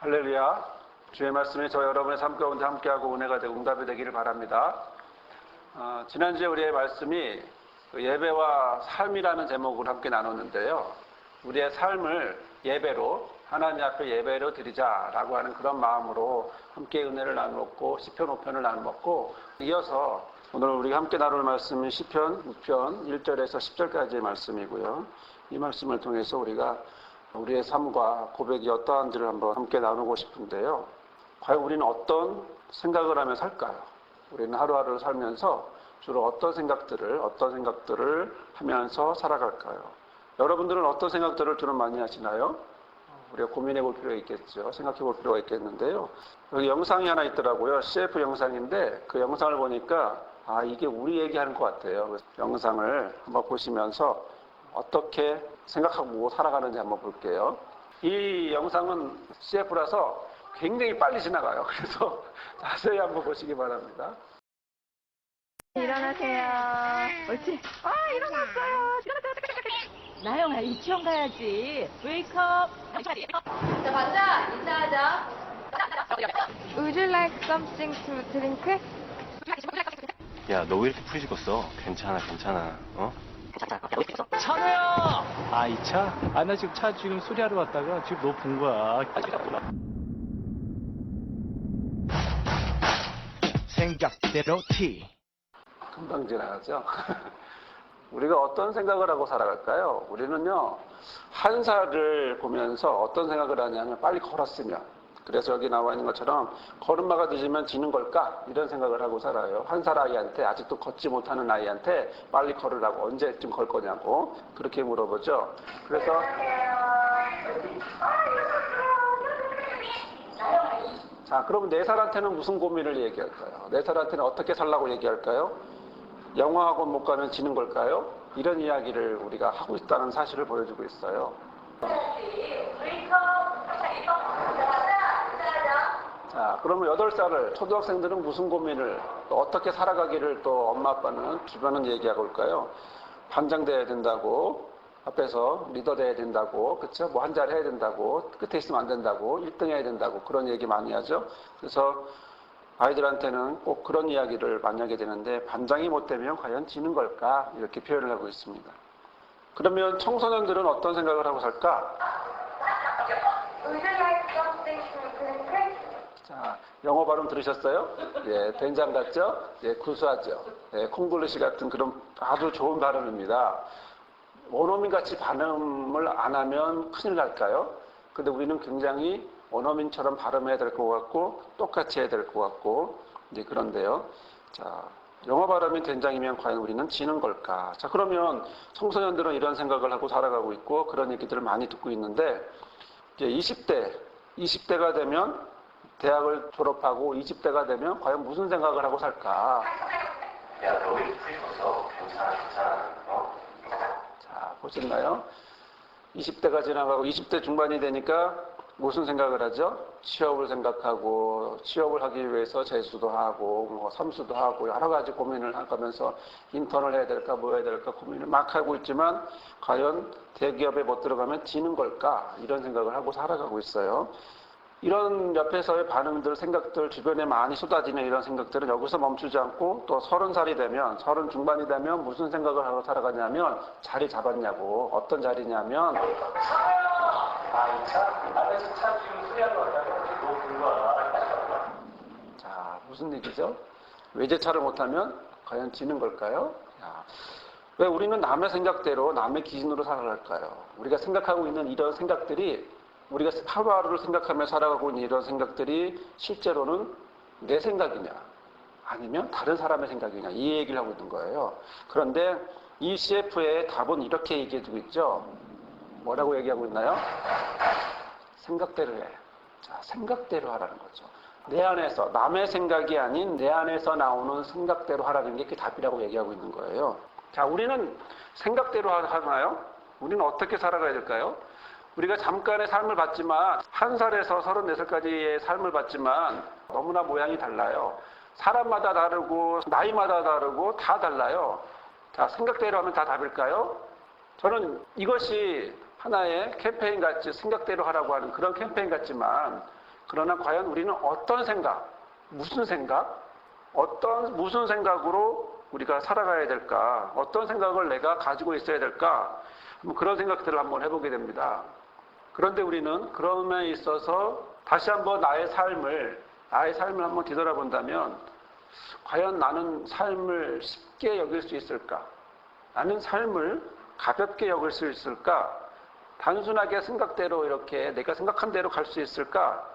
할렐루야. 주의 말씀이 저 여러분의 삶 가운데 함께하고 은혜가 되고 응답이 되기를 바랍니다. 지난주에 우리의 말씀이 예배와 삶이라는 제목을 함께 나눴는데요. 우리의 삶을 예배로, 하나님 앞에 예배로 드리자라고 하는 그런 마음으로 함께 은혜를 나누었고 시편 5편을 나누었고, 이어서 오늘 우리가 함께 나눌 말씀은 시편 6편 1절에서 10절까지의 말씀이고요. 이 말씀을 통해서 우리가 우리의 삶과 고백이 어떠한지를 한번 함께 나누고 싶은데요. 과연 우리는 어떤 생각을 하며 살까요? 우리는 하루하루를 살면서 주로 어떤 생각들을 하면서 살아갈까요? 여러분들은 어떤 생각들을 주로 많이 하시나요? 우리가 고민해 볼 필요가 있겠죠. 생각해 볼 필요가 있겠는데요. 여기 영상이 하나 있더라고요. CF 영상인데 그 영상을 보니까 이게 우리 얘기하는 것 같아요. 그래서 영상을 한번 보시면서 어떻게 생각하고 살아가는지 한번 볼게요. 이 영상은 CF라서 굉장히 빨리 지나가요. 그래서 자세히 한번 보시기 바랍니다. 일어나세요. 옳지. 일어났어요. 나영아, 유치원 가야지. 웨이크업. 자, 맞아. 인사하자. Would you like something to drink? 야, 너 왜 이렇게 푸리 죽었어? 괜찮아. 어? 찬호야! 이 차? 나 지금 차 지금 수리하러 왔다가 지금 너 본 거야. 생각대로 티. 금방 지나가죠. 우리가 어떤 생각을 하고 살아갈까요? 우리는요, 한 살을 보면서 어떤 생각을 하냐면 빨리 걸었으면, 그래서 여기 나와 있는 것처럼 걸음마가 늦으면 지는 걸까? 이런 생각을 하고 살아요. 한 살 아이한테, 아직도 걷지 못하는 아이한테 빨리 걸으라고, 언제쯤 걸 거냐고 그렇게 물어보죠. 그래서 자, 그러면 4살한테는 무슨 고민을 얘기할까요? 4살한테는 어떻게 살라고 얘기할까요? 영어학원 못 가면 지는 걸까요? 이런 이야기를 우리가 하고 있다는 사실을 보여주고 있어요. 자, 그러면 8살을 초등학생들은 무슨 고민을, 또 어떻게 살아가기를 또 엄마 아빠는 주변은 얘기하고 올까요? 반장 돼야 된다고, 앞에서 리더 돼야 된다고, 그쵸? 뭐 한 자리 해야 된다고, 끝에 있으면 안 된다고, 1등 해야 된다고, 그런 얘기 많이 하죠. 그래서 아이들한테는 꼭 그런 이야기를 많이 하게 되는데, 반장이 못 되면 과연 지는 걸까? 이렇게 표현을 하고 있습니다. 그러면 청소년들은 어떤 생각을 하고 살까? 자, 영어 발음 들으셨어요? 예, 된장 같죠? 예, 구수하죠? 예, 콩글리시 같은 그런 아주 좋은 발음입니다. 원어민 같이 발음을 안 하면 큰일 날까요? 근데 우리는 굉장히 원어민처럼 발음해야 될 것 같고, 똑같이 해야 될 것 같고, 이제 그런데요. 자, 영어 발음이 된장이면 과연 우리는 지는 걸까? 자, 그러면 청소년들은 이런 생각을 하고 살아가고 있고, 그런 얘기들을 많이 듣고 있는데, 이제 20대가 되면, 대학을 졸업하고 20대가 되면 과연 무슨 생각을 하고 살까? 야, 너 왜 이렇게 푸리 죽었어? 괜찮아. 어? 자, 보셨나요? 20대가 지나가고 20대 중반이 되니까 무슨 생각을 하죠? 취업을 생각하고, 취업을 하기 위해서 재수도 하고, 뭐 삼수도 하고, 여러 가지 고민을 하면서 인턴을 해야 될까, 뭐 해야 될까 고민을 막 하고 있지만, 과연 대기업에 못 들어가면 지는 걸까? 이런 생각을 하고 살아가고 있어요. 이런 옆에서의 반응들, 생각들, 주변에 많이 쏟아지는 이런 생각들은 여기서 멈추지 않고 또 30살이 되면, 30 중반이 되면 무슨 생각을 하고 살아가냐면, 자리 잡았냐고. 어떤 자리냐면, 자, 무슨 얘기죠? 외제차를 못하면 과연 지는 걸까요? 왜 우리는 남의 생각대로, 남의 기준으로 살아갈까요? 우리가 생각하고 있는 이런 생각들이, 우리가 하루하루를 생각하며 살아가고 있는 이런 생각들이 실제로는 내 생각이냐, 아니면 다른 사람의 생각이냐, 이 얘기를 하고 있는 거예요. 그런데 이 CF의 답은 이렇게 얘기해주고 있죠. 뭐라고 얘기하고 있나요? 생각대로 해. 자, 생각대로 하라는 거죠. 내 안에서, 남의 생각이 아닌 내 안에서 나오는 생각대로 하라는 게 그 답이라고 얘기하고 있는 거예요. 자, 우리는 생각대로 하나요? 우리는 어떻게 살아가야 될까요? 우리가 잠깐의 삶을 봤지만, 1살에서 34살까지의 삶을 봤지만 너무나 모양이 달라요. 사람마다 다르고 나이마다 다르고 다 달라요. 자, 생각대로 하면 다 답일까요? 저는 이것이 하나의 캠페인 같이 생각대로 하라고 하는 그런 캠페인 같지만, 그러나 과연 우리는 어떤 생각, 무슨 생각으로 우리가 살아가야 될까? 어떤 생각을 내가 가지고 있어야 될까? 그런 생각들을 한번 해보게 됩니다. 그런데 우리는 그런 면에 있어서 다시 한번 나의 삶을 한번 뒤돌아본다면 과연 나는 삶을 쉽게 여길 수 있을까? 나는 삶을 가볍게 여길 수 있을까? 단순하게 생각대로 이렇게 내가 생각한 대로 갈 수 있을까?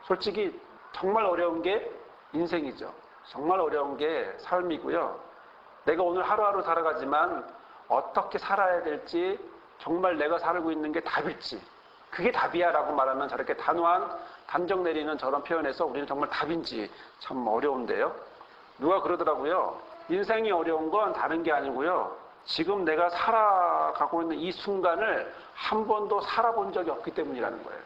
솔직히 정말 어려운 게 인생이죠. 정말 어려운 게 삶이고요. 내가 오늘 하루하루 살아가지만 어떻게 살아야 될지, 정말 내가 살고 있는 게 답일지, 그게 답이야 라고 말하면 저렇게 단호한 단정 내리는 저런 표현에서 우리는 정말 답인지 참 어려운데요. 누가 그러더라고요. 인생이 어려운 건 다른 게 아니고요. 지금 내가 살아가고 있는 이 순간을 한 번도 살아본 적이 없기 때문이라는 거예요.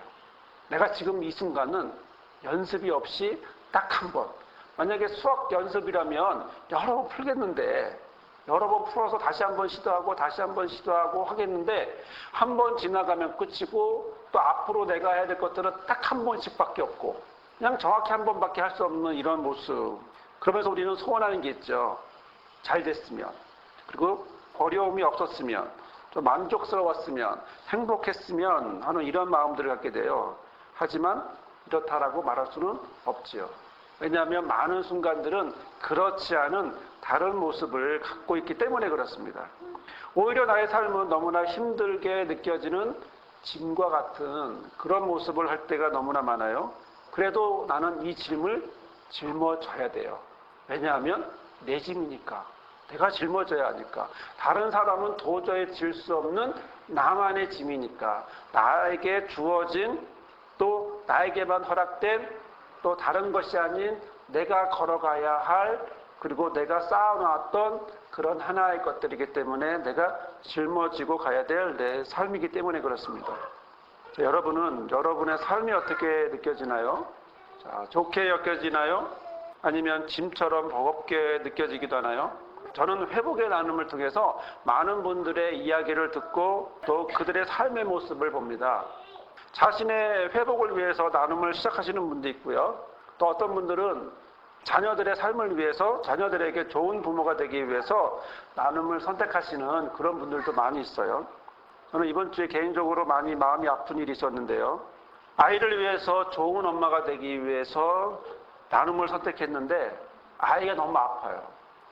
내가 지금 이 순간은 연습이 없이 딱 한 번. 만약에 수학 연습이라면 여러 번 풀겠는데, 여러 번 풀어서 다시 한번 시도하고 하겠는데, 한 번 지나가면 끝이고, 또 앞으로 내가 해야 될 것들은 딱 한 번씩밖에 없고, 그냥 정확히 한 번밖에 할 수 없는 이런 모습. 그러면서 우리는 소원하는 게 있죠. 잘 됐으면, 그리고 어려움이 없었으면, 좀 만족스러웠으면, 행복했으면 하는 이런 마음들을 갖게 돼요. 하지만 이렇다라고 말할 수는 없지요. 왜냐하면 많은 순간들은 그렇지 않은 다른 모습을 갖고 있기 때문에 그렇습니다. 오히려 나의 삶은 너무나 힘들게 느껴지는 짐과 같은 그런 모습을 할 때가 너무나 많아요. 그래도 나는 이 짐을 짊어져야 돼요. 왜냐하면 내 짐이니까. 내가 짊어져야 하니까. 다른 사람은 도저히 질 수 없는 나만의 짐이니까. 나에게 주어진, 또 나에게만 허락된, 또 다른 것이 아닌 내가 걸어가야 할, 그리고 내가 쌓아놨던 그런 하나의 것들이기 때문에 내가 짊어지고 가야 될 내 삶이기 때문에 그렇습니다. 자, 여러분은 여러분의 삶이 어떻게 느껴지나요? 자, 좋게 느껴지나요? 아니면 짐처럼 버겁게 느껴지기도 하나요? 저는 회복의 나눔을 통해서 많은 분들의 이야기를 듣고 또 그들의 삶의 모습을 봅니다. 자신의 회복을 위해서 나눔을 시작하시는 분도 있고요. 또 어떤 분들은 자녀들의 삶을 위해서, 자녀들에게 좋은 부모가 되기 위해서 나눔을 선택하시는 그런 분들도 많이 있어요. 저는 이번 주에 개인적으로 많이 마음이 아픈 일이 있었는데요. 아이를 위해서 좋은 엄마가 되기 위해서 나눔을 선택했는데 아이가 너무 아파요.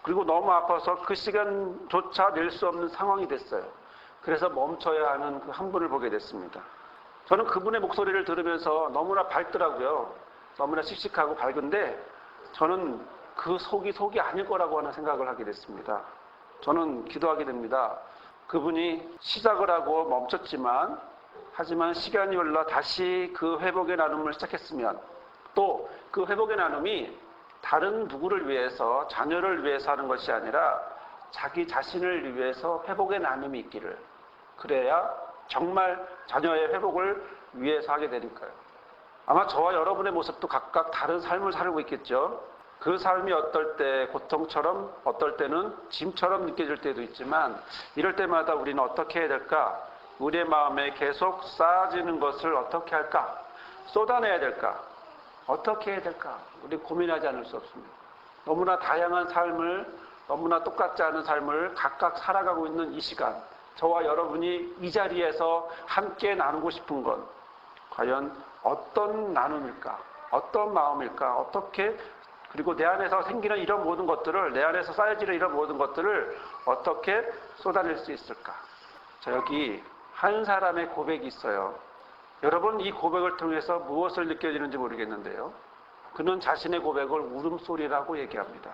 그리고 너무 아파서 그 시간조차 낼 수 없는 상황이 됐어요. 그래서 멈춰야 하는 그 한 분을 보게 됐습니다. 저는 그분의 목소리를 들으면서 너무나 밝더라고요. 너무나 씩씩하고 밝은데 저는 그 속이 아닐 거라고 하는 생각을 하게 됐습니다. 저는 기도하게 됩니다. 그분이 시작을 하고 멈췄지만, 하지만 시간이 흘러 다시 그 회복의 나눔을 시작했으면, 또 그 회복의 나눔이 다른 누구를 위해서, 자녀를 위해서 하는 것이 아니라 자기 자신을 위해서 회복의 나눔이 있기를, 그래야 정말 자녀의 회복을 위해서 하게 되니까요. 아마 저와 여러분의 모습도 각각 다른 삶을 살고 있겠죠. 그 삶이 어떨 때 고통처럼, 어떨 때는 짐처럼 느껴질 때도 있지만, 이럴 때마다 우리는 어떻게 해야 될까? 우리의 마음에 계속 쌓아지는 것을 어떻게 할까? 쏟아내야 될까? 어떻게 해야 될까? 우리 고민하지 않을 수 없습니다. 너무나 다양한 삶을, 너무나 똑같지 않은 삶을 각각 살아가고 있는 이 시간, 저와 여러분이 이 자리에서 함께 나누고 싶은 건 과연 어떤 나눔일까? 어떤 마음일까? 어떻게, 그리고 내 안에서 생기는 이런 모든 것들을, 내 안에서 쌓여지는 이런 모든 것들을 어떻게 쏟아낼 수 있을까? 자, 여기 한 사람의 고백이 있어요. 여러분, 이 고백을 통해서 무엇을 느껴지는지 모르겠는데요. 그는 자신의 고백을 울음소리라고 얘기합니다.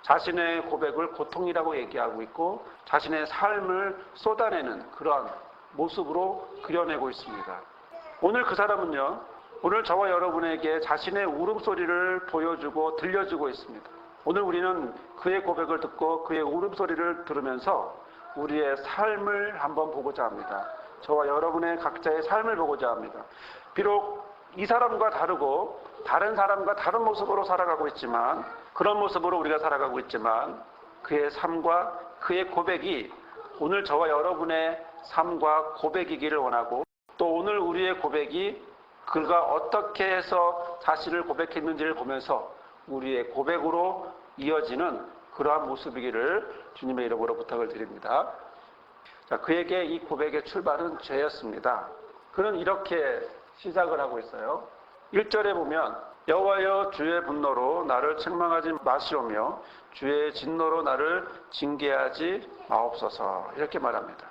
자신의 고백을 고통이라고 얘기하고 있고 자신의 삶을 쏟아내는 그러한 모습으로 그려내고 있습니다. 오늘 그 사람은요, 오늘 저와 여러분에게 자신의 울음소리를 보여주고 들려주고 있습니다. 오늘 우리는 그의 고백을 듣고 그의 울음소리를 들으면서 우리의 삶을 한번 보고자 합니다. 저와 여러분의 각자의 삶을 보고자 합니다. 비록 이 사람과 다르고 다른 사람과 다른 모습으로 살아가고 있지만, 그런 모습으로 우리가 살아가고 있지만 그의 삶과 그의 고백이 오늘 저와 여러분의 삶과 고백이기를 원하고, 또 오늘 우리의 고백이 그가 어떻게 해서 자신을 고백했는지를 보면서 우리의 고백으로 이어지는 그러한 모습이기를 주님의 이름으로 부탁을 드립니다. 자, 그에게 이 고백의 출발은 죄였습니다. 그는 이렇게 시작을 하고 있어요. 1절에 보면 여호와여 주의 분노로 나를 책망하지 마시오며 주의 진노로 나를 징계하지 마옵소서 이렇게 말합니다.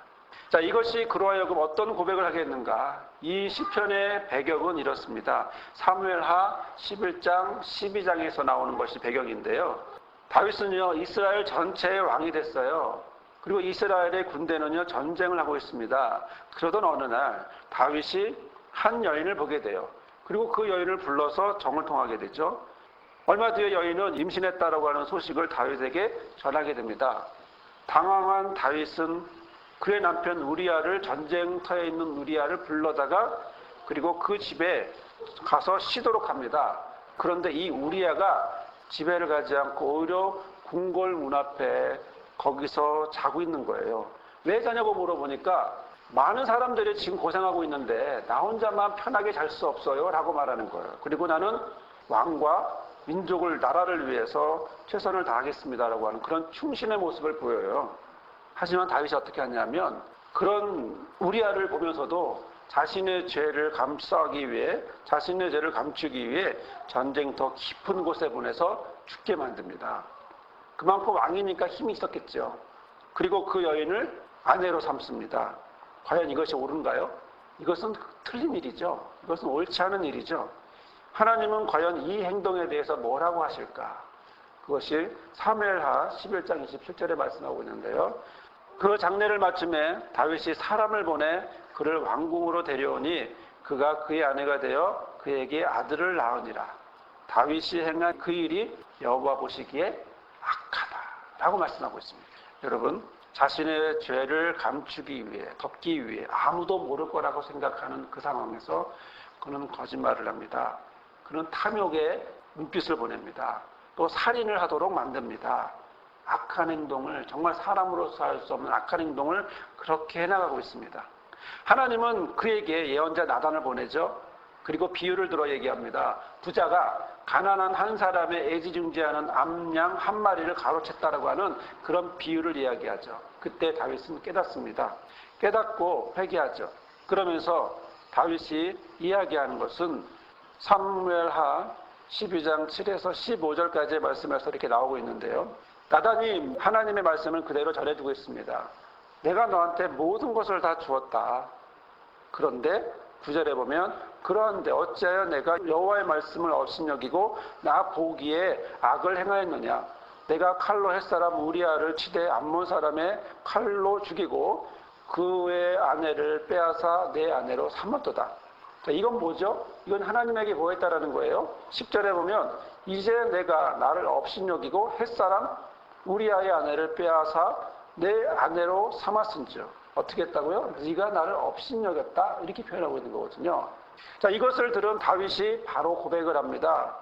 자, 이것이 그로 하여금 어떤 고백을 하게 했는가? 이 시편의 배경은 이렇습니다. 사무엘하 11장 12장에서 나오는 것이 배경인데요. 다윗은요 이스라엘 전체의 왕이 됐어요. 그리고 이스라엘의 군대는요 전쟁을 하고 있습니다. 그러던 어느 날 다윗이 한 여인을 보게 돼요. 그리고 그 여인을 불러서 정을 통하게 되죠. 얼마 뒤에 여인은 임신했다라고 하는 소식을 다윗에게 전하게 됩니다. 당황한 다윗은 그의 남편 우리아를, 전쟁터에 있는 우리아를 불러다가 그리고 그 집에 가서 쉬도록 합니다. 그런데 이 우리아가 집에를 가지 않고 오히려 궁궐 문 앞에 거기서 자고 있는 거예요. 왜 자냐고 물어보니까 많은 사람들이 지금 고생하고 있는데 나 혼자만 편하게 잘 수 없어요 라고 말하는 거예요. 그리고 나는 왕과 민족을, 나라를 위해서 최선을 다하겠습니다 라고 하는 그런 충신의 모습을 보여요. 하지만 다윗이 어떻게 하냐면 그런 우리아를 보면서도 자신의 죄를 감싸기 위해, 자신의 죄를 감추기 위해 전쟁터 깊은 곳에 보내서 죽게 만듭니다. 그만큼 왕이니까 힘이 있었겠죠. 그리고 그 여인을 아내로 삼습니다. 과연 이것이 옳은가요? 이것은 틀린 일이죠. 이것은 옳지 않은 일이죠. 하나님은 과연 이 행동에 대해서 뭐라고 하실까? 그것이 사무엘하 11장 27절에 말씀하고 있는데요. 그 장례를 마침에 다윗이 사람을 보내 그를 왕궁으로 데려오니 그가 그의 아내가 되어 그에게 아들을 낳으니라. 다윗이 행한 그 일이 여호와 보시기에 악하다라고 말씀하고 있습니다. 여러분, 자신의 죄를 감추기 위해, 덮기 위해 아무도 모를 거라고 생각하는 그 상황에서 그는 거짓말을 합니다. 그는 탐욕의 눈빛을 보냅니다. 또 살인을 하도록 만듭니다. 악한 행동을, 정말 사람으로서 할 수 없는 악한 행동을 그렇게 해나가고 있습니다. 하나님은 그에게 예언자 나단을 보내죠. 그리고 비유를 들어 얘기합니다. 부자가 가난한 한 사람의 애지중지하는 암양 한 마리를 가로챘다라고 하는 그런 비유를 이야기하죠. 그때 다윗은 깨닫습니다. 깨닫고 회개하죠. 그러면서 다윗이 이야기하는 것은 사무엘하 12장 7에서 15절까지의 말씀에서 이렇게 나오고 있는데요. 나단이 하나님의 말씀을 그대로 전해주고 있습니다. 내가 너한테 모든 것을 다 주었다. 그런데 9절에 보면 그런데 어찌하여 내가 여호와의 말씀을 업신여기고 나 보기에 악을 행하였느냐. 내가 칼로 햇사람 우리아를 치되 암몬 사람의 칼로 죽이고 그의 아내를 빼앗아 내 아내로 삼았도다. 자, 이건 뭐죠? 이건 하나님에게 보였다라는 거예요. 10절에 보면 이제 내가 나를 업신여기고 햇사람 우리아의 아내를 빼앗아 내 아내로 삼았은즉 어떻게 했다고요? 네가 나를 업신여겼다 이렇게 표현하고 있는 거거든요. 자, 이것을 들은 다윗이 바로 고백을 합니다.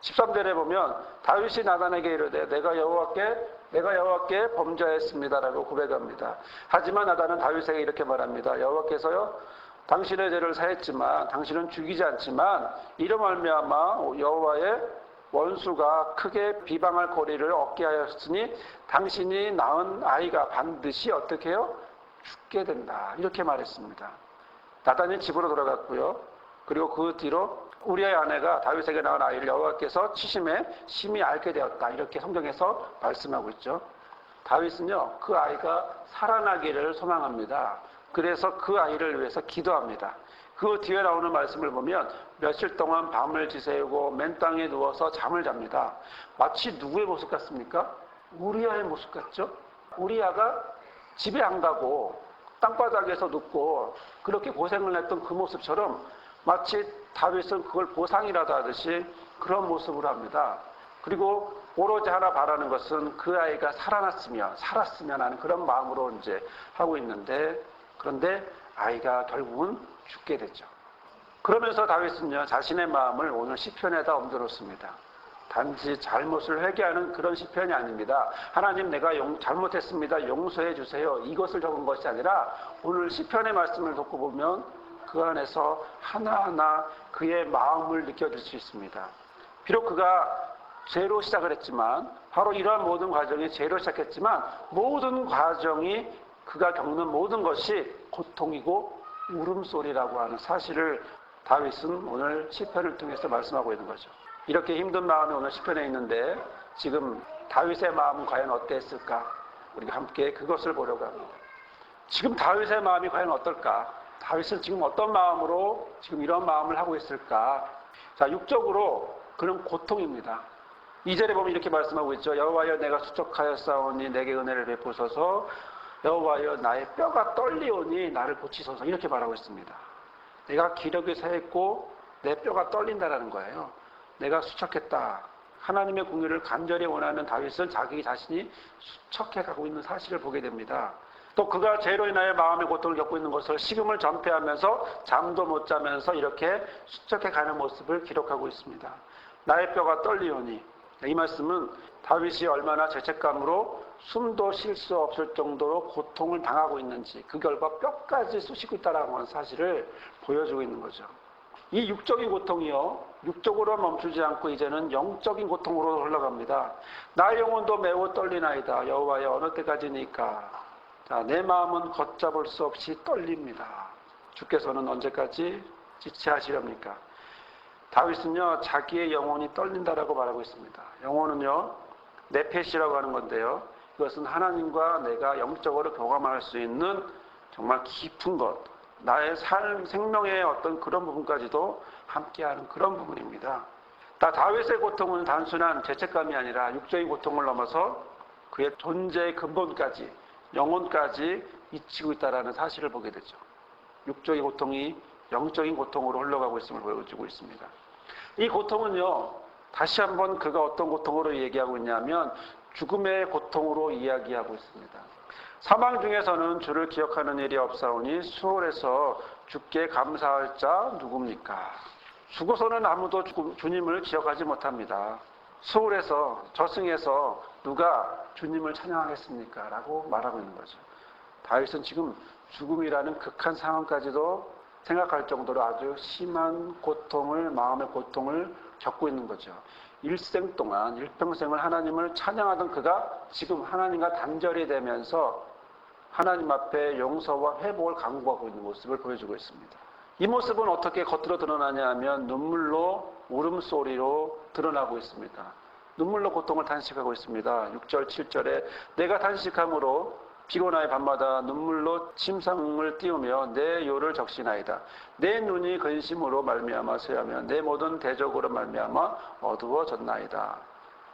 13절에 보면 다윗이 나단에게 이르되 내가 여호와께 범죄하였습니다라고 고백합니다. 하지만 나단은 다윗에게 이렇게 말합니다. 여호와께서요 당신의 죄를 사했지만 당신은 죽이지 않지만 이로 말미암아 여호와의 원수가 크게 비방할 거리를 얻게 하였으니 당신이 낳은 아이가 반드시 어떻게 해요? 죽게 된다. 이렇게 말했습니다. 나단이 집으로 돌아갔고요. 그리고 그 뒤로 우리의 아내가 다윗에게 낳은 아이를 여호와께서 치심에 심히 앓게 되었다. 이렇게 성경에서 말씀하고 있죠. 다윗은요 그 아이가 살아나기를 소망합니다. 그래서 그 아이를 위해서 기도합니다. 그 뒤에 나오는 말씀을 보면 며칠 동안 밤을 지새우고 맨 땅에 누워서 잠을 잡니다. 마치 누구의 모습 같습니까? 우리아의 모습 같죠? 우리아가 집에 안 가고 땅바닥에서 눕고 그렇게 고생을 했던 그 모습처럼 마치 다윗은 그걸 보상이라도 하듯이 그런 모습으로 합니다. 그리고 오로지 하나 바라는 것은 그 아이가 살았으면 하는 그런 마음으로 이제 하고 있는데 그런데 아이가 결국은 죽게 되죠. 그러면서 다윗은요 자신의 마음을 오늘 시편에다 옮겨놓습니다. 단지 잘못을 회개하는 그런 시편이 아닙니다. 하나님 내가 잘못했습니다. 용서해 주세요. 이것을 적은 것이 아니라 오늘 시편의 말씀을 듣고 보면 그 안에서 하나하나 그의 마음을 느껴질 수 있습니다. 비록 그가 죄로 시작을 했지만, 바로 이러한 모든 과정이 죄로 시작했지만, 모든 과정이 그가 겪는 모든 것이 고통이고 울음소리라고 하는 사실을 다윗은 오늘 시편을 통해서 말씀하고 있는 거죠. 이렇게 힘든 마음이 오늘 시편에 있는데 지금 다윗의 마음은 과연 어땠을까? 우리가 함께 그것을 보려고 합니다. 지금 다윗의 마음이 과연 어떨까? 다윗은 지금 어떤 마음으로 지금 이런 마음을 하고 있을까? 자, 육적으로 그는 고통입니다. 2절에 보면 이렇게 말씀하고 있죠. 여호와여 내가 수척하였사오니 내게 은혜를 베푸소서. 여호와여 나의 뼈가 떨리오니 나를 고치소서. 이렇게 말하고 있습니다. 내가 기력이 쇠했고 내 뼈가 떨린다라는 거예요. 내가 수척했다. 하나님의 공의를 간절히 원하는 다윗은 자기 자신이 수척해 가고 있는 사실을 보게 됩니다. 또 그가 죄로 인하여 마음의 고통을 겪고 있는 것을 식음을 전폐하면서 잠도 못 자면서 이렇게 수척해 가는 모습을 기록하고 있습니다. 나의 뼈가 떨리오니, 이 말씀은 다윗이 얼마나 죄책감으로 숨도 쉴 수 없을 정도로 고통을 당하고 있는지, 그 결과 뼈까지 쑤시고 있다는 사실을 보여주고 있는 거죠. 이 육적인 고통이요, 육적으로 멈추지 않고 이제는 영적인 고통으로 흘러갑니다. 나의 영혼도 매우 떨리나이다. 여호와여 어느 때까지니까. 자, 내 마음은 걷잡을 수 없이 떨립니다. 주께서는 언제까지 지체하시렵니까? 다윗은요, 자기의 영혼이 떨린다라고 말하고 있습니다. 영혼은요, 네펫이라고 하는 건데요, 이것은 하나님과 내가 영적으로 교감할 수 있는 정말 깊은 것, 나의 삶, 생명의 어떤 그런 부분까지도 함께하는 그런 부분입니다. 다윗의 고통은 단순한 죄책감이 아니라 육적인 고통을 넘어서 그의 존재의 근본까지, 영혼까지 미치고 있다는 사실을 보게 되죠. 육적인 고통이 영적인 고통으로 흘러가고 있음을 보여주고 있습니다. 이 고통은요, 다시 한번 그가 어떤 고통으로 얘기하고 있냐면 죽음의 고통으로 이야기하고 있습니다. 사망 중에서는 주를 기억하는 일이 없사오니 수월에서 주께 감사할 자 누굽니까? 죽어서는 아무도 주님을 기억하지 못합니다. 수월에서, 저승에서 누가 주님을 찬양하겠습니까? 라고 말하고 있는 거죠. 다윗은 지금 죽음이라는 극한 상황까지도 생각할 정도로 아주 심한 고통을, 마음의 고통을 겪고 있는 거죠. 일생 동안, 일평생을 하나님을 찬양하던 그가 지금 하나님과 단절이 되면서 하나님 앞에 용서와 회복을 강구하고 있는 모습을 보여주고 있습니다. 이 모습은 어떻게 겉으로 드러나냐 하면 눈물로, 울음소리로 드러나고 있습니다. 눈물로 고통을 탄식하고 있습니다. 6절, 7절에 내가 탄식함으로 피곤하여 밤마다 눈물로 침상을 띄우며 내 요를 적시나이다. 내 눈이 근심으로 말미암아 쇠하며 내 모든 대적으로 말미암아 어두워졌나이다.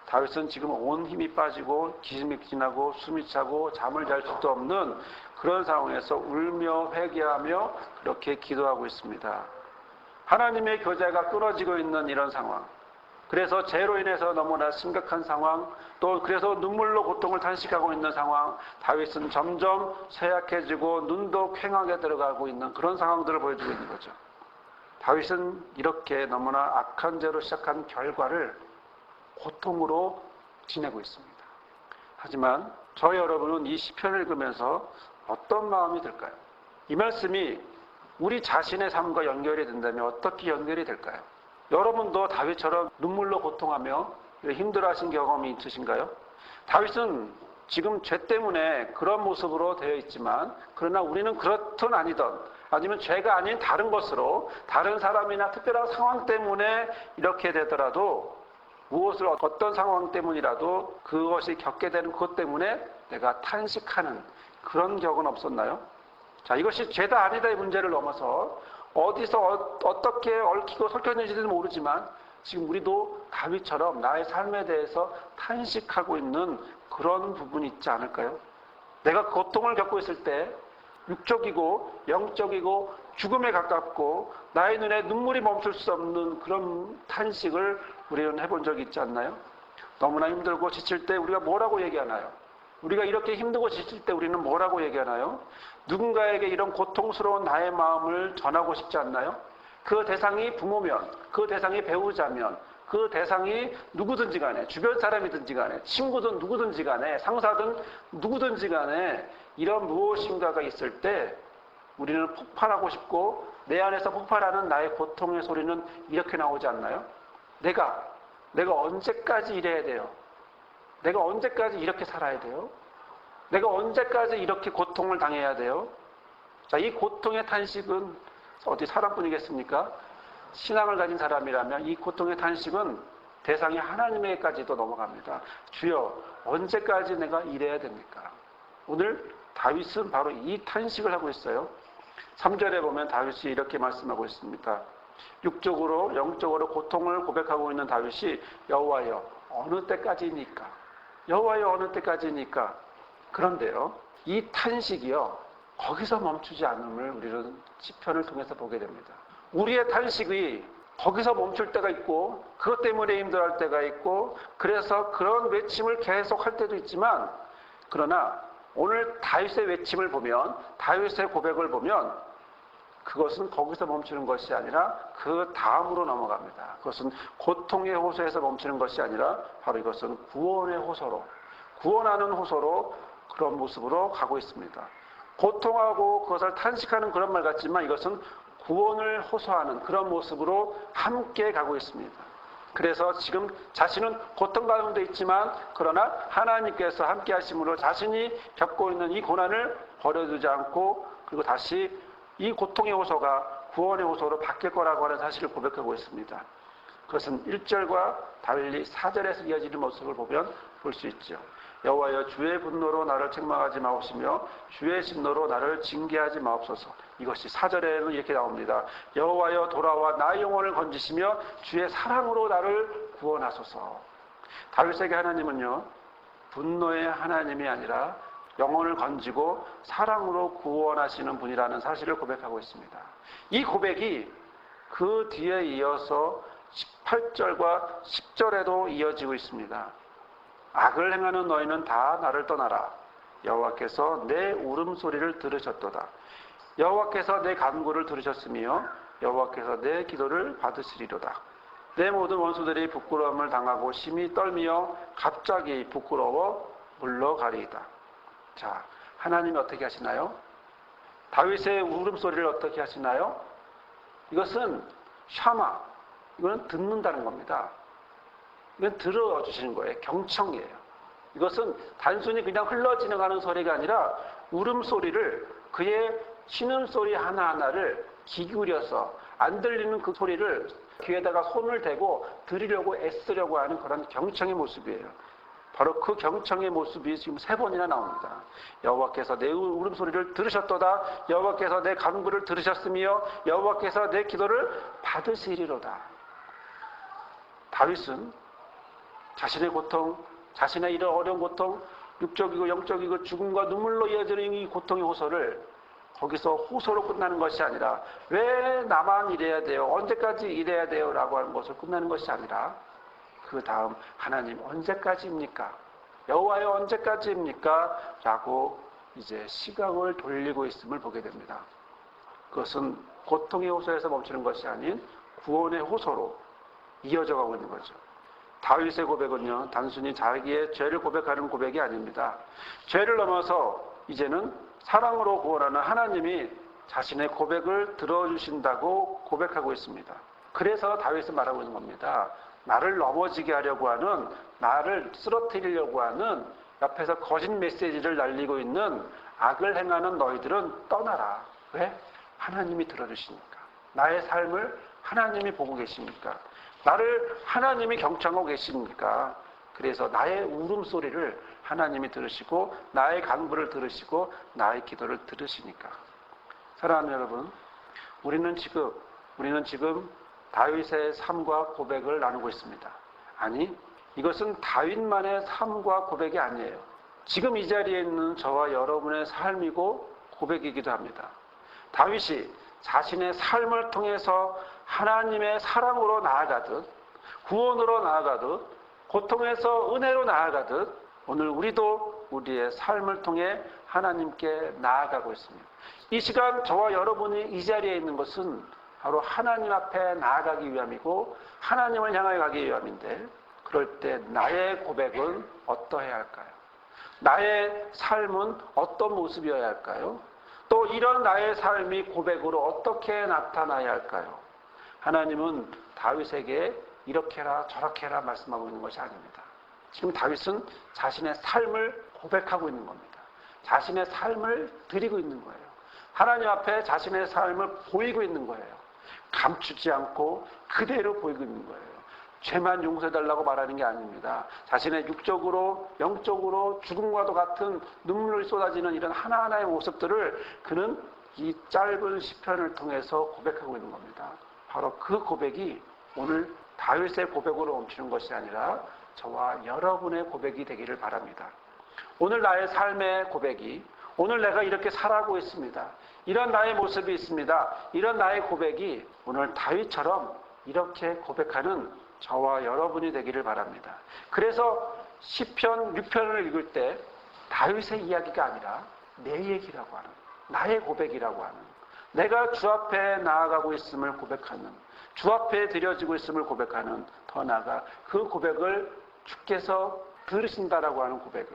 다윗은 지금 온 힘이 빠지고 기심이 지나고 숨이 차고 잠을 잘 수도 없는 그런 상황에서 울며 회개하며 그렇게 기도하고 있습니다. 하나님의 교제가 끊어지고 있는 이런 상황, 그래서 죄로 인해서 너무나 심각한 상황, 또 그래서 눈물로 고통을 탄식하고 있는 상황, 다윗은 점점 쇠약해지고 눈도 퀭하게 들어가고 있는 그런 상황들을 보여주고 있는 거죠. 다윗은 이렇게 너무나 악한 죄로 시작한 결과를 고통으로 지내고 있습니다. 하지만 저희 여러분은 이 시편을 읽으면서 어떤 마음이 들까요? 이 말씀이 우리 자신의 삶과 연결이 된다면 어떻게 연결이 될까요? 여러분도 다윗처럼 눈물로 고통하며 힘들어하신 경험이 있으신가요? 다윗은 지금 죄 때문에 그런 모습으로 되어 있지만, 그러나 우리는 그렇든 아니든, 아니면 죄가 아닌 다른 것으로, 다른 사람이나 특별한 상황 때문에 이렇게 되더라도, 무엇을 어떤 상황 때문이라도 그것이 겪게 되는 것 때문에 내가 탄식하는 그런 격은 없었나요? 자, 이것이 죄다 아니다의 문제를 넘어서 어디서 어떻게 얽히고 설켜는지는 모르지만 지금 우리도 다윗처럼 나의 삶에 대해서 탄식하고 있는 그런 부분이 있지 않을까요? 내가 고통을 겪고 있을 때 육적이고 영적이고 죽음에 가깝고 나의 눈에 눈물이 멈출 수 없는 그런 탄식을 우리는 해본 적이 있지 않나요? 너무나 힘들고 지칠 때 우리가 뭐라고 얘기하나요? 우리가 이렇게 힘들고 지칠 때 우리는 뭐라고 얘기하나요? 누군가에게 이런 고통스러운 나의 마음을 전하고 싶지 않나요? 그 대상이 부모면, 그 대상이 배우자면, 그 대상이 누구든지 간에, 주변 사람이든지 간에, 친구든 누구든지 간에, 상사든 누구든지 간에 이런 무엇인가가 있을 때 우리는 폭발하고 싶고 내 안에서 폭발하는 나의 고통의 소리는 이렇게 나오지 않나요? 내가 언제까지 이래야 돼요? 내가 언제까지 이렇게 살아야 돼요? 내가 언제까지 이렇게 고통을 당해야 돼요? 자, 이 고통의 탄식은 어디 사람뿐이겠습니까? 신앙을 가진 사람이라면 이 고통의 탄식은 대상이 하나님에게까지도 넘어갑니다. 주여, 언제까지 내가 이래야 됩니까? 오늘 다윗은 바로 이 탄식을 하고 있어요. 3절에 보면 다윗이 이렇게 말씀하고 있습니다. 육적으로 영적으로 고통을 고백하고 있는 다윗이 여호와여 어느 때까지니까? 여호와여 어느 때까지니까? 그런데요, 이 탄식이요 거기서 멈추지 않음을 우리는 시편을 통해서 보게 됩니다. 우리의 탄식이 거기서 멈출 때가 있고 그것 때문에 힘들어할 때가 있고 그래서 그런 외침을 계속 할 때도 있지만, 그러나 오늘 다윗의 외침을 보면, 다윗의 고백을 보면 그것은 거기서 멈추는 것이 아니라 그 다음으로 넘어갑니다. 그것은 고통의 호소에서 멈추는 것이 아니라 바로 이것은 구원의 호소로, 구원하는 호소로, 그런 모습으로 가고 있습니다. 고통하고 그것을 탄식하는 그런 말 같지만 이것은 구원을 호소하는 그런 모습으로 함께 가고 있습니다. 그래서 지금 자신은 고통 가운데 있지만 그러나 하나님께서 함께 하심으로 자신이 겪고 있는 이 고난을 버려두지 않고 그리고 다시 이 고통의 호소가 구원의 호소로 바뀔 거라고 하는 사실을 고백하고 있습니다. 그것은 1절과 달리 4절에서 이어지는 모습을 보면 볼 수 있죠. 여호와여 주의 분노로 나를 책망하지 마옵시며 주의 진노로 나를 징계하지 마옵소서. 이것이 4절에는 이렇게 나옵니다. 여호와여 돌아와 나의 영혼을 건지시며 주의 사랑으로 나를 구원하소서. 다윗에게 하나님은요 분노의 하나님이 아니라 영혼을 건지고 사랑으로 구원하시는 분이라는 사실을 고백하고 있습니다. 이 고백이 그 뒤에 이어서 18절과 10절에도 이어지고 있습니다. 악을 행하는 너희는 다 나를 떠나라. 여호와께서 내 울음소리를 들으셨도다. 여호와께서 내 간구를 들으셨으며 여호와께서 내 기도를 받으시리로다. 내 모든 원수들이 부끄러움을 당하고 심히 떨며 갑자기 부끄러워 물러가리이다. 자, 하나님이 어떻게 하시나요? 다윗의 울음소리를 어떻게 하시나요? 이것은 샤마, 이거는 듣는다는 겁니다. 이건 들어주시는 거예요. 경청이에요. 이것은 단순히 그냥 흘러 지나가는 소리가 아니라 울음소리를, 그의 신음소리 하나하나를 귀 기울여서 안 들리는 그 소리를 귀에다가 손을 대고 들으려고 애쓰려고 하는 그런 경청의 모습이에요. 바로 그 경청의 모습이 지금 3번이나 나옵니다. 여호와께서 내 울음소리를 들으셨도다. 여호와께서 내 간구를 들으셨으며 여호와께서 내 기도를 받으시리로다. 다윗은 자신의 고통, 자신의 이런 어려운 고통, 육적이고 영적이고 죽음과 눈물로 이어지는 이 고통의 호소를 거기서 호소로 끝나는 것이 아니라 왜 나만 이래야 돼요? 언제까지 이래야 돼요? 라고 하는 것을 끝나는 것이 아니라 그 다음 하나님 언제까지입니까? 여호와여 언제까지입니까? 라고 이제 시각을 돌리고 있음을 보게 됩니다. 그것은 고통의 호소에서 멈추는 것이 아닌 구원의 호소로 이어져 가고 있는 거죠. 다윗의 고백은요 단순히 자기의 죄를 고백하는 고백이 아닙니다. 죄를 넘어서 이제는 사랑으로 구원하는 하나님이 자신의 고백을 들어주신다고 고백하고 있습니다. 그래서 다윗은 말하고 있는 겁니다. 나를 넘어지게 하려고 하는, 나를 쓰러뜨리려고 하는 옆에서 거짓 메시지를 날리고 있는 악을 행하는 너희들은 떠나라. 왜? 하나님이 들어주시니까. 나의 삶을 하나님이 보고 계십니까? 나를 하나님이 경청하고 계십니까? 그래서 나의 울음소리를 하나님이 들으시고 나의 간구를 들으시고 나의 기도를 들으시니까. 사랑하는 여러분, 우리는 지금 다윗의 삶과 고백을 나누고 있습니다. 아니, 이것은 다윗만의 삶과 고백이 아니에요. 지금 이 자리에 있는 저와 여러분의 삶이고 고백이기도 합니다. 다윗이 자신의 삶을 통해서 하나님의 사랑으로 나아가듯, 구원으로 나아가듯, 고통에서 은혜로 나아가듯, 오늘 우리도 우리의 삶을 통해 하나님께 나아가고 있습니다. 이 시간 저와 여러분이 이 자리에 있는 것은 바로 하나님 앞에 나아가기 위함이고 하나님을 향하여 가기 위함인데, 그럴 때 나의 고백은 어떠해야 할까요? 나의 삶은 어떤 모습이어야 할까요? 또 이런 나의 삶이 고백으로 어떻게 나타나야 할까요? 하나님은 다윗에게 이렇게 해라 저렇게 해라 말씀하고 있는 것이 아닙니다. 지금 다윗은 자신의 삶을 고백하고 있는 겁니다. 자신의 삶을 드리고 있는 거예요. 하나님 앞에 자신의 삶을 보이고 있는 거예요. 감추지 않고 그대로 보이고 있는 거예요. 죄만 용서해달라고 말하는 게 아닙니다. 자신의 육적으로 영적으로 죽음과도 같은 눈물을 쏟아지는 이런 하나하나의 모습들을 그는 이 짧은 시편을 통해서 고백하고 있는 겁니다. 바로 그 고백이 오늘 다윗의 고백으로 멈추는 것이 아니라 저와 여러분의 고백이 되기를 바랍니다. 오늘 나의 삶의 고백이, 오늘 내가 이렇게 살아가고 있습니다. 이런 나의 모습이 있습니다. 이런 나의 고백이 오늘 다윗처럼 이렇게 고백하는 저와 여러분이 되기를 바랍니다. 그래서 시편 6편을 읽을 때 다윗의 이야기가 아니라 내 얘기라고 하는, 나의 고백이라고 하는, 내가 주 앞에 나아가고 있음을 고백하는, 주 앞에 드려지고 있음을 고백하는, 더 나아가 그 고백을 주께서 들으신다라고 하는 고백을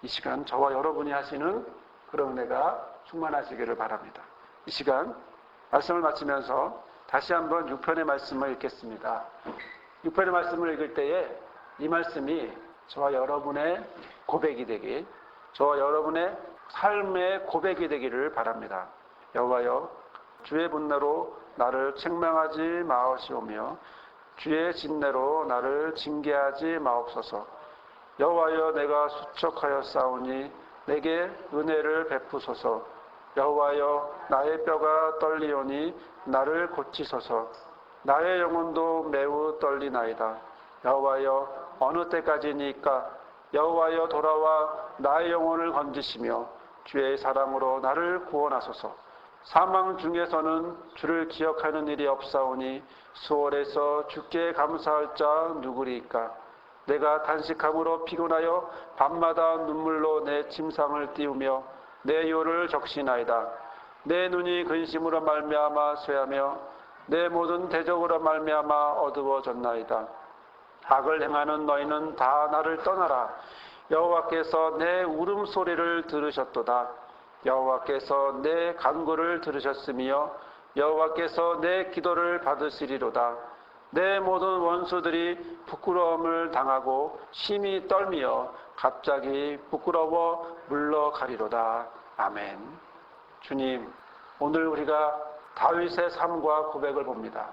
이 시간 저와 여러분이 하시는 그런 은혜가 충만하시기를 바랍니다. 이 시간 말씀을 마치면서 다시 한번 6편의 말씀을 읽겠습니다. 6편의 말씀을 읽을 때에 이 말씀이 저와 여러분의 고백이 되기, 저와 여러분의 삶의 고백이 되기를 바랍니다. 여호와여, 주의 분노로 나를 책망하지 마시오며 주의 진내로 나를 징계하지 마옵소서. 여호와여, 내가 수척하여 싸우니 내게 은혜를 베푸소서. 여호와여, 나의 뼈가 떨리오니 나를 고치소서. 나의 영혼도 매우 떨리나이다. 여호와여, 어느 때까지니까? 여호와여, 돌아와 나의 영혼을 건지시며 주의 사랑으로 나를 구원하소서. 사망 중에서는 주를 기억하는 일이 없사오니 수월에서 주께 감사할 자 누구리이까? 내가 단식함으로 피곤하여 밤마다 눈물로 내 침상을 띄우며 내 요를 적시나이다. 내 눈이 근심으로 말미암아 쇠하며 내 모든 대적으로 말미암아 어두워졌나이다. 악을 행하는 너희는 다 나를 떠나라. 여호와께서 내 울음소리를 들으셨도다. 여호와께서 내 간구를 들으셨으며 여호와께서 내 기도를 받으시리로다. 내 모든 원수들이 부끄러움을 당하고 심히 떨며 갑자기 부끄러워 물러가리로다. 아멘. 주님, 오늘 우리가 다윗의 삶과 고백을 봅니다.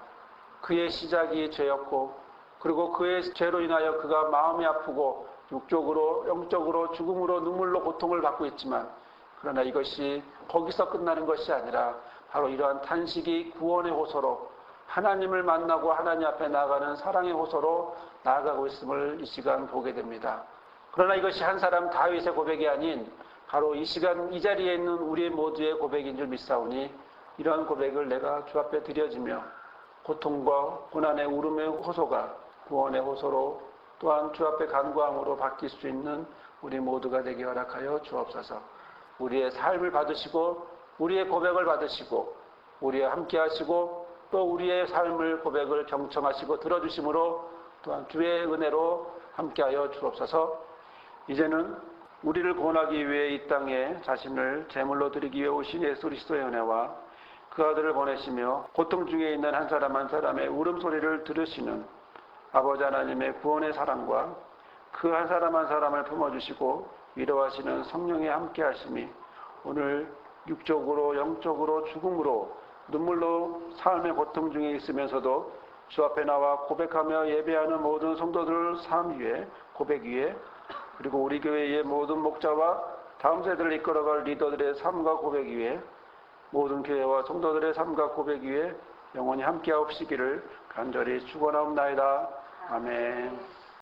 그의 시작이 죄였고, 그리고 그의 죄로 인하여 그가 마음이 아프고 육적으로 영적으로 죽음으로 눈물로 고통을 받고 있지만, 그러나 이것이 거기서 끝나는 것이 아니라 바로 이러한 탄식이 구원의 호소로, 하나님을 만나고 하나님 앞에 나아가는 사랑의 호소로 나아가고 있음을 이 시간 보게 됩니다. 그러나 이것이 한 사람 다윗의 고백이 아닌 바로 이 시간 이 자리에 있는 우리 모두의 고백인 줄 믿사오니, 이러한 고백을 내가 주 앞에 드려지며 고통과 고난의 울음의 호소가 구원의 호소로, 또한 주 앞에 간구함으로 바뀔 수 있는 우리 모두가 되게 허락하여 주옵소서. 우리의 삶을 받으시고 우리의 고백을 받으시고 우리와 함께 하시고 또 우리의 삶을 고백을 경청하시고 들어주심으로 또한 주의 은혜로 함께하여 주옵소서. 이제는 우리를 구원하기 위해 이 땅에 자신을 제물로 드리기 위해 오신 예수 그리스도의 은혜와 그 아들을 보내시며 고통 중에 있는 한 사람 한 사람의 울음소리를 들으시는 아버지 하나님의 구원의 사랑과 그 한 사람 한 사람을 품어주시고 위로하시는 성령의 함께하심이 오늘 육적으로 영적으로 죽음으로 눈물로 삶의 고통 중에 있으면서도 주 앞에 나와 고백하며 예배하는 모든 성도들 삶 위에, 고백 위에, 그리고 우리 교회의 모든 목자와 다음 세대를 이끌어갈 리더들의 삶과 고백 위에, 모든 교회와 성도들의 삶과 고백 위에 영원히 함께하옵시기를 간절히 축원하옵나이다. 아멘.